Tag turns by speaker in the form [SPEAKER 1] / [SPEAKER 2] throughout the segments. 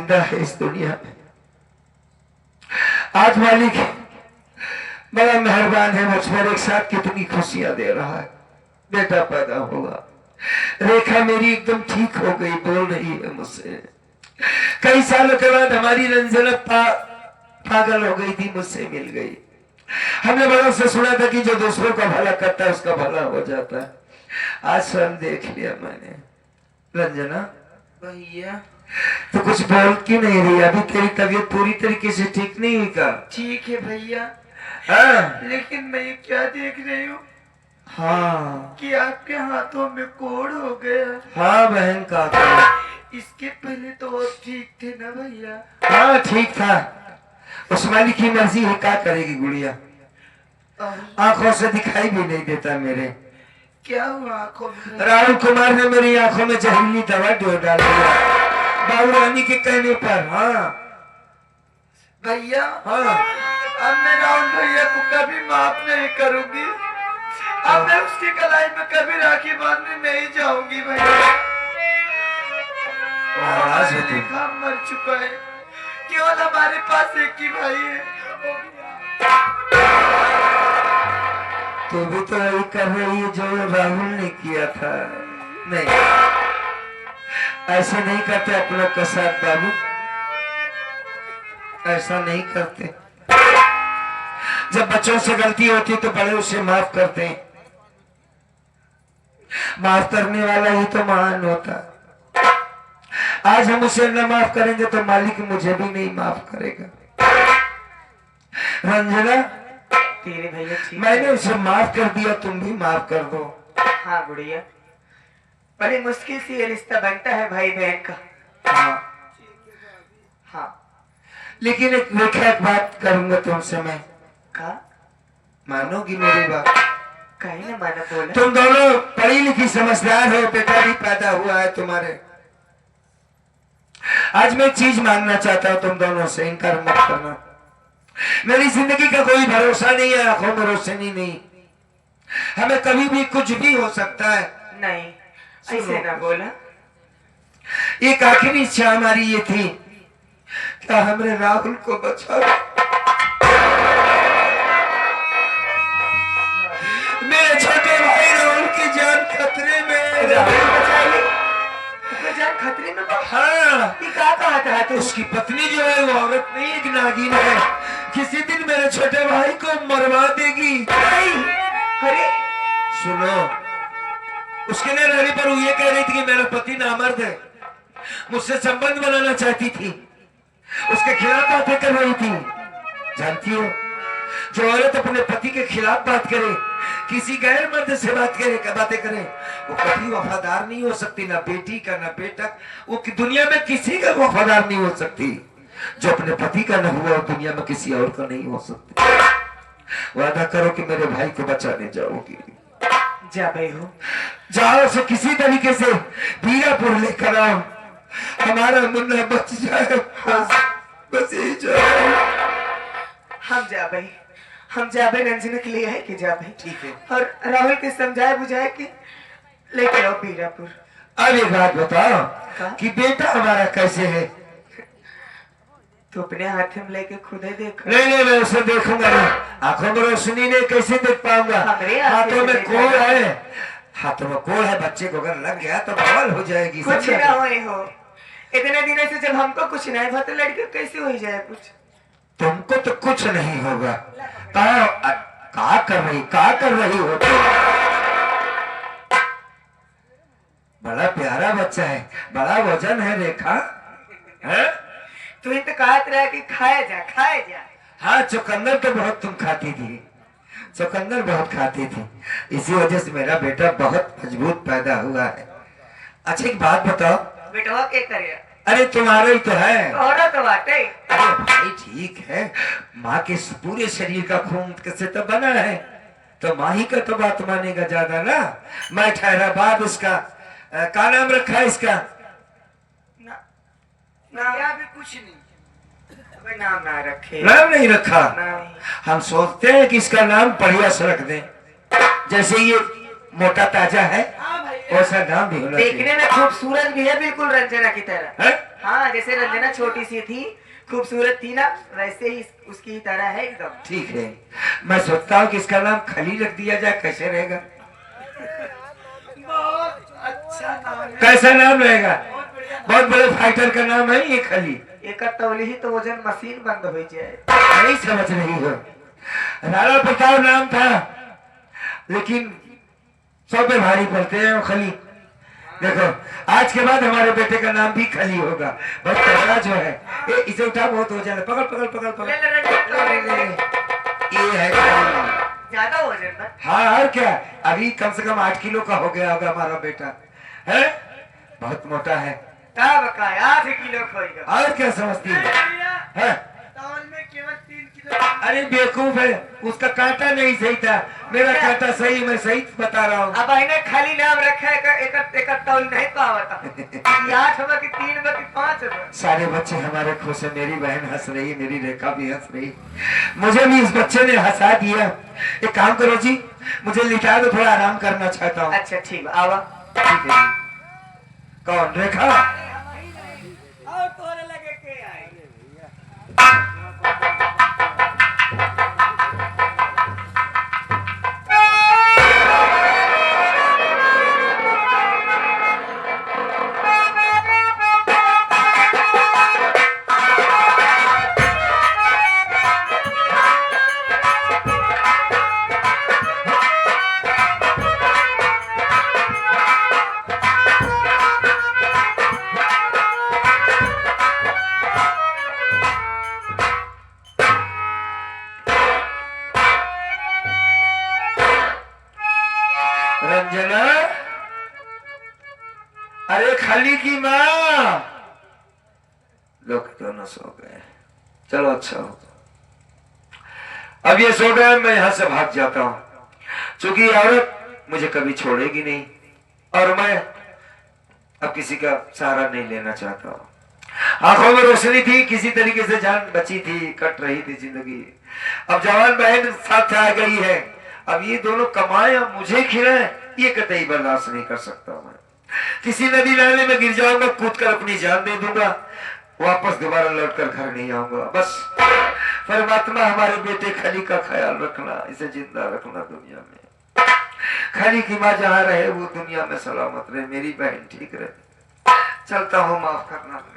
[SPEAKER 1] जिंदा है इस दुनिया में। आज मालिक बड़ा मेहरबान है मुझ पर, एक साथ कितनी खुशियां दे रहा है। बेटा पैदा होगा, रेखा मेरी एकदम ठीक हो गई, बोल रही है मुझसे। कई सालों के बाद हमारी रंजना पागल हो गई थी, मुझसे मिल गई। हमने बड़ों से सुना था कि जो दूसरों का भला करता है उसका भला हो जाता है। आज स्वयं देख लिया मैंने। रंजना
[SPEAKER 2] भैया
[SPEAKER 1] तो कुछ बोल क्यों नहीं रही? अभी तेरी तबीयत पूरी तरीके से ठीक नहीं हुई का?
[SPEAKER 2] ठीक है भैया,
[SPEAKER 1] हाँ
[SPEAKER 2] लेकिन मैं ये क्या देख रही हूँ
[SPEAKER 1] हाँ
[SPEAKER 2] कि आपके हाथों में कोड़ हो गया।
[SPEAKER 1] हाँ बहन का
[SPEAKER 2] इसके पहले तो आप ठीक थे ना भैया?
[SPEAKER 1] हाँ ठीक था। उस मालिक की मर्जी है, क्या करेगी गुड़िया। आंखों से दिखाई भी नहीं देता मेरे।
[SPEAKER 2] क्या हुआ आंखों में?
[SPEAKER 1] राहुल कुमार ने मेरी आंखों में जहरीली दवा डाल दिया बाबू रानी के कहने पर। हाँ
[SPEAKER 2] भैया
[SPEAKER 1] हाँ
[SPEAKER 2] अब मैं राहुल भैया को कभी माफ नहीं करूंगी। अब मैं उसकी कलाई में कभी राखी बांधने नहीं जाऊंगी भैया।
[SPEAKER 1] नाराज हो तुम।
[SPEAKER 2] रेखा मर चुका है, केवल हमारे पास एक ही भाई है।
[SPEAKER 1] तू भी तो यही कर रही है जो राहुल ने किया था। नहीं, ऐसे नहीं करते अपनों के साथ बाबू, ऐसा नहीं करते। जब बच्चों से गलती होती तो बड़े उसे माफ करते हैं। माफ करने वाला ही तो महान होता। आज हम उसे न माफ करेंगे तो मालिक मुझे भी नहीं माफ करेगा। रंजना
[SPEAKER 2] तेरे भैया ठीक
[SPEAKER 1] मैंने उसे माफ कर दिया, तुम भी माफ कर दो।
[SPEAKER 2] हाँ गुड़िया, बड़ी मुश्किल से ये रिश्ता बनता है भाई बहन का।
[SPEAKER 1] हाँ
[SPEAKER 2] हाँ
[SPEAKER 1] लेकिन एक बात करूंगा तुमसे मैं।
[SPEAKER 2] का
[SPEAKER 1] मानोगी मेरी बात?
[SPEAKER 2] कहीं ना माना बोला।
[SPEAKER 1] तुम दोनों पढ़ी लिखी समझदार हो, बेटा भी पैदा हुआ है तुम्हारे। आज मैं एक चीज मांगना चाहता हूँ तुम दोनों से, इनकार मत करना। मेरी जिंदगी का कोई भरोसा नहीं है, आंखों में रोशनी नहीं। हमें कभी भी कुछ भी हो सकता है।
[SPEAKER 2] नहीं ऐसे ना बोला।
[SPEAKER 1] एक आखिरी इच्छा हमारी ये थी, क्या हमरे राहुल को बचा लो। मेरे छोटे भाई राहुल की जान खतरे में।
[SPEAKER 2] जान खतरे में?
[SPEAKER 1] हाँ
[SPEAKER 2] कहा था तो
[SPEAKER 1] उसकी पत्नी जो है वो औरत नहीं, एक नागिन है। किसी दिन मेरे छोटे भाई को मरवा देगी।
[SPEAKER 2] अरे
[SPEAKER 1] सुनो, उसके लिए रहने पर वो ये कह रही थी कि मेरा पति नामर्द है, मुझसे संबंध बनाना चाहती थी, उसके खिलाफ बातें कर रही थी। जानती हो, जो औरत अपने पति के खिलाफ बात करे, किसी गैर मर्द से बातें करे, वो कभी वफादार नहीं हो सकती, ना बेटी का ना बेटा, वो दुनिया में किसी का वफादार नहीं हो सकती। जो अपने पति का न हुआ दुनिया में किसी और का नहीं हो सकती। वादा करो कि मेरे भाई को बचाने जाओगी।
[SPEAKER 2] जा भाई हो,
[SPEAKER 1] जाओ से किसी तरीके से बीरापुर लेकर आओ, हमारा मुन्ना बच जाए, बस ही जाए।
[SPEAKER 2] हम जा भाई, हम जा भाई रंजना के लिए है कि जा भाई।
[SPEAKER 1] ठीक है।
[SPEAKER 2] और राहुल के समझाए बुझाए कि लेके आओ बीरापुर।
[SPEAKER 1] अब एक बात बताओ कि बेटा हमारा कैसे है?
[SPEAKER 2] तो अपने हाथ में लेके खुद ही देखो।
[SPEAKER 1] नहीं मैं उसे देखूंगा नहीं, आंखों में रोशनी नहीं, कैसे देख पाऊंगा? हाथों में कोड़ है, हाथों में कोड़ है, बच्चे को अगर लग गया तो बवाल हो जाएगी।
[SPEAKER 2] कुछ ना हो, इतने दिनों से जब हमको कुछ नहीं हुआ तो लड़के कैसे हो जाए कुछ?
[SPEAKER 1] तुमको तो कुछ नहीं होगा। क्या कर रही हो तुम? बड़ा प्यारा बच्चा है, बड़ा वजन है रेखा है?
[SPEAKER 2] तू ही तो कहत रहा कि खाए जा।
[SPEAKER 1] हाँ चुकंदर तो बहुत तुम खाती थी, चुकंदर बहुत खाती थी, इसी वजह से मेरा बेटा बहुत मजबूत पैदा हुआ है। अच्छा एक बात बताओ,
[SPEAKER 2] बेटवा क्या करे?
[SPEAKER 1] अरे तुम्हारा ही तो है।
[SPEAKER 2] औरत तो बाटे।
[SPEAKER 1] अरे भाई ठीक है, माँ के पूरे शरीर का खून कैसे तो बना है, तो माँ ही का तो बात मानेगा ज्यादा ना। मैं ठहरा बाद उसका क्या नाम रखा है इसका?
[SPEAKER 2] नाम भी कुछ नहीं, नाम ना रखे।
[SPEAKER 1] नाम नहीं रखा?
[SPEAKER 2] नहीं।
[SPEAKER 1] हम सोचते हैं कि इसका नाम बढ़िया से रख दें, जैसे ये मोटा ताजा है।
[SPEAKER 2] हाँ भाई
[SPEAKER 1] ऐसा नाम भी होना
[SPEAKER 2] देखने में खूबसूरत भी है, बिल्कुल रंजना की तरह।
[SPEAKER 1] है?
[SPEAKER 2] हाँ, जैसे रंजना छोटी सी थी, खूबसूरत थी ना, वैसे ही उसकी तरह है एकदम।
[SPEAKER 1] ठीक है, मैं सोचता हूँ कि इसका नाम खली रख दिया जाए, कैसे रहेगा?
[SPEAKER 2] बहुत अच्छा नाम है।
[SPEAKER 1] कैसा नाम रहेगा? बहुत बड़े फाइटर का नाम है ये खली।
[SPEAKER 2] एक तौली ही तो वजन मशीन बंद हो जाए।
[SPEAKER 1] नहीं समझ रही हो, राणा प्रताप नाम था, लेकिन 100 पे भारी पड़ते हैं वो खली। देखो, आज के बाद हमारे बेटे का नाम भी खली होगा। बहुत तगड़ा जो है, इसे उठा, बहुत हो जाए, पकड़ पकड़ पकड़ पकड़। ये है खली।
[SPEAKER 2] ज्यादा वजन ना?
[SPEAKER 1] हाँ, और क्या, अभी कम से कम 8 किलो का हो गया होगा हमारा बेटा, है बहुत मोटा है।
[SPEAKER 2] तब का 8 किलो खोएगा।
[SPEAKER 1] और क्या समझती है?
[SPEAKER 2] तौल में केवल 3 किलो।
[SPEAKER 1] अरे बेवकूफ है, उसका कांटा नहीं सही था, मेरा कांटा सही, मैं सही बता रहा हूँ।
[SPEAKER 2] अब इन्हें खाली नाम रखा है, एक तौल नहीं पावता। 8 होगा कि 3 होगा कि 5 होगा।
[SPEAKER 1] सारे बच्चे हमारे खुश है, मेरी बहन हंस रही है, मेरी रेखा भी हंस रही, मुझे भी इस बच्चे ने हंसा दिया। एक काम करो जी, मुझे लिटा दो, थोड़ा आराम करना चाहता हूँ।
[SPEAKER 2] अच्छा ठीक, आवा।
[SPEAKER 1] ठीक है जी। कौन? रेखा?
[SPEAKER 2] और तोरे लगे के आई?
[SPEAKER 1] रंजना, अरे खली की माँ, लोग दोनों सो गए। चलो अच्छा हो, अब ये सो गए, मैं यहां से भाग जाता हूं, क्योंकि औरत मुझे कभी छोड़ेगी नहीं और मैं अब किसी का सहारा नहीं लेना चाहता हूं। आंखों में रोशनी थी, किसी तरीके से जान बची थी, कट रही थी जिंदगी। अब जवान बहन साथ आ गई है, अब ये दोनों कमाए और मुझे खिलाए, ये कतई बर्दाश्त नहीं कर सकता मैं। किसी नदी नाले में गिर जाऊंगा, कूद कर अपनी जान दे दूंगा, वापस दोबारा लौटकर घर नहीं आऊंगा। बस परमात्मा हमारे बेटे खली का ख्याल रखना, इसे जिंदा रखना दुनिया में। खली की माँ जहाँ रहे वो दुनिया में सलामत रहे, मेरी बहन ठीक रहे। चलता हूँ, माफ करना हमें।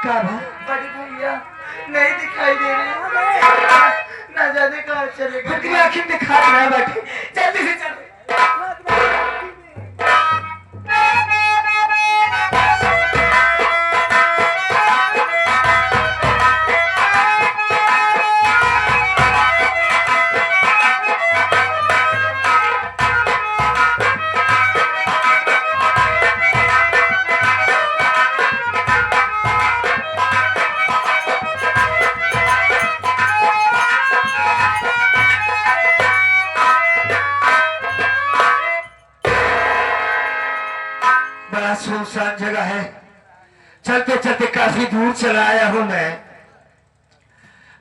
[SPEAKER 2] बड़ी भैया नहीं दिखाई दे रहे हमें, ना जाने कहाँ चले गए। आखिर दिखा रहा है, बैठे जल्दी से चल।
[SPEAKER 1] बड़ा सुनसान जगह है, चलते चलते काफी दूर चला आया हूं मैं।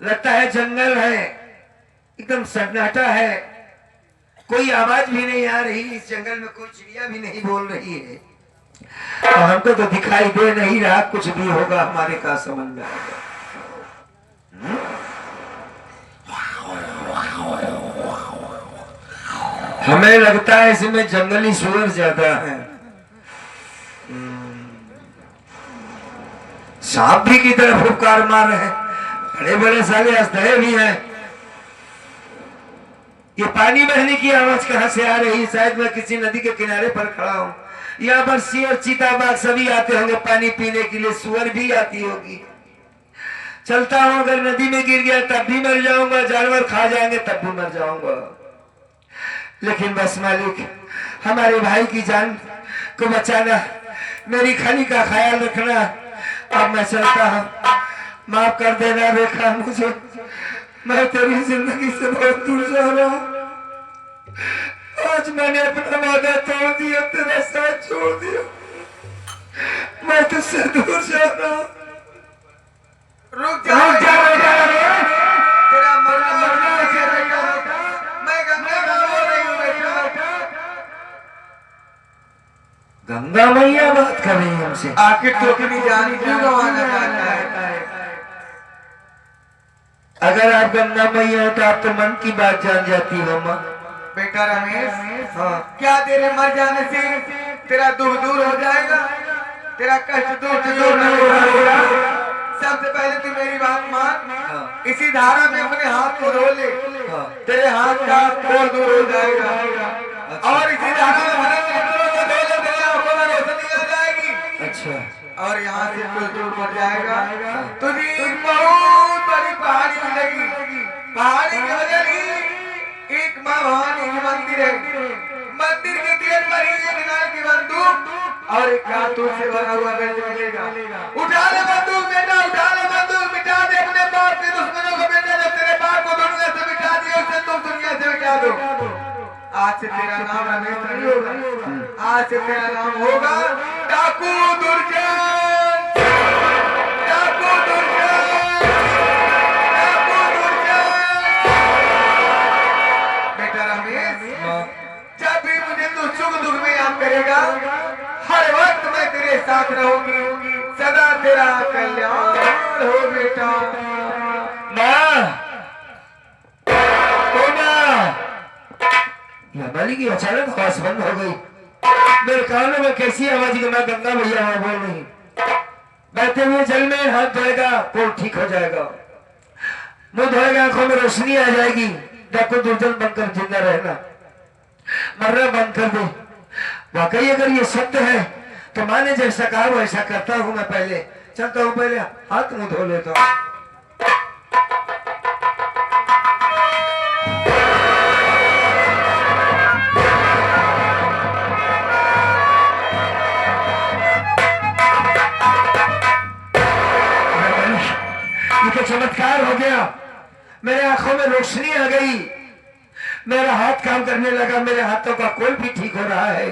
[SPEAKER 1] लगता है जंगल है, एकदम सन्नाटा है, कोई आवाज भी नहीं आ रही, इस जंगल में कोई चिड़िया भी नहीं बोल रही है, और हमको तो दिखाई दे नहीं रहा कुछ भी होगा हमारे का समझ में आएगा। हमें लगता है इसमें जंगली सुअर ज्यादा है। सांप भी की तरफ उपकार मार रहे हैं, बड़े बड़े साले अस्तरे भी हैं। ये पानी बहने की आवाज कहां से आ रही है? शायद मैं किसी नदी के किनारे पर खड़ा हूं, यहाँ पर शेर चीता बाघ सभी आते होंगे पानी पीने के लिए, सुअर भी आती होगी। चलता हूं, अगर नदी में गिर गया तब भी मर जाऊंगा, जानवर खा जाएंगे तब भी मर जाऊंगा, लेकिन बस मालिक हमारे भाई की जान को बचाना, मेरी खली का ख्याल रखना। अब मैं चलता हूं, माफ कर देना रेखा मुझे, मैं तेरी जिंदगी से बहुत दूर जा रहा हूं। आज मैंने अपना वादा तोड़ दिया, तेरा साथ छोड़ दिया, मैं तुझसे दूर जा रहा हूं।
[SPEAKER 2] रुक जा तेरा मरना मैं गंगा बोल रही हूँ बेटा।
[SPEAKER 1] गंगा मैया बात कर रही है हमसे।
[SPEAKER 2] आखिर तो अपनी जान क्यों गंवाना चाहता है?
[SPEAKER 1] अगर आप गंगा मैया है तो आप तो मन की बात जान जाती हो माँ।
[SPEAKER 2] बेटा रमेश, हाँ, क्या तेरे मर जाने से तेरा दुख दूर हो जाएगा? तेरा कष्ट दूर नहीं होगा? सबसे पहले तू मेरी बात मान। हाँ। इसी धारा में अपने हाथ को धो ले। हाँ। तेरे हाथ का कोर दूर हो जाएगा। अच्छा। और इसी धारा में भले नेत्रों को धो ले, तेरी आंखों में रोशनी आ जाएगी।
[SPEAKER 1] अच्छा।
[SPEAKER 2] और यहाँ से कुछ दूर पड़ जाएगा, तुझे बहुत बड़ी पहाड़ी मिलेगी। पहाड़ी के बगल ही एक माँ भवानी की मंदिर है। मंदिर के गेट पर ही एक नाल की बंदूक और एक कारतूस से भरा हुआ बेल्ट मिलेगा। उठा ले बंदूक बेटा, उठा ले बंदूक, मिटा दे अपने बाप के दुश्मनों को बेटा। जब तेरे बाप को दुनिया से मिटा दिया, उसे तुम दुनिया से मिटा दो। आज से तेरा नाम रमेश नहीं होगा, आज से तेरा नाम होगा डाकू दुर्जन। डाकू दुर्जन, डाकू दुर्जन। बेटा रमेश, जब भी मुझे तू सुख दुख में याद करेगा, हर वक्त मैं तेरे साथ रहूंगी, सदा तेरा कल्याण हो बेटा।
[SPEAKER 1] माँ, ओ माँ, मालिक की अचानक आवाज बंद हो गई। मेरे कानों में कैसी आवाज की मैं गंगा भैया वहां बोल रही। बहते हुए जल में हाथ धोएगा कोल ठीक हो जाएगा, मुंह धोएगा आंखों में रोशनी आ जाएगी। डाकू दुर्जन बनकर जिंदा रहना, मरना बंद कर दे। वाकई अगर ये सत्य है तो माँ ने जैसा कहा वैसा करता हूं। मैं पहले चलता हूं, पहले हाथ मुंह धो लेता हूं। ये तो चमत्कार हो गया, मेरे आंखों में रोशनी आ गई, मेरा हाथ काम करने लगा, मेरे हाथों का कोल भी ठीक हो रहा है।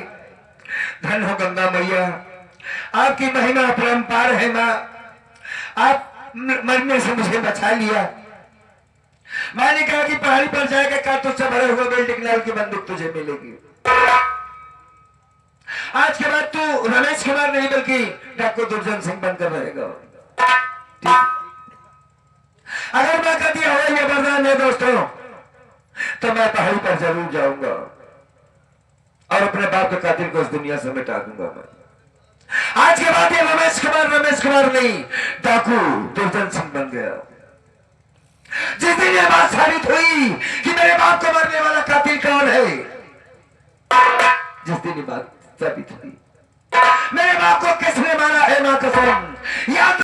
[SPEAKER 1] धन हो गंगा मैया, आपकी महिमा अपरंपार है माँ। आप मरने से मुझे बचा लिया। माँ ने कहा कि पहाड़ी पर जाएगा कारतूस से भरे हुए बेल्ट नाल की बंदूक तुझे मिलेगी। आज के बाद तू रमेश कुमार नहीं बल्कि डाकू दुर्जन सिंह बनकर रहेगा। ठीक, अगर मैं कभी हो ये वरदान है दोस्तों, तो मैं पहाड़ी पर जरूर जाऊंगा और अपने बाप के कातिल को इस दुनिया से मिटा दूंगा। मैं आज के बाद ये रमेश कुमार नहीं, डाकू दुर्जन सिंह बन गया। जिस दिन ये बात साबित हुई कि मेरे बाप को मारने वाला कातिल कौन है, जिस दिन ये बात साबित हुई मेरे बाप को किसने मारा है, मां कसम याद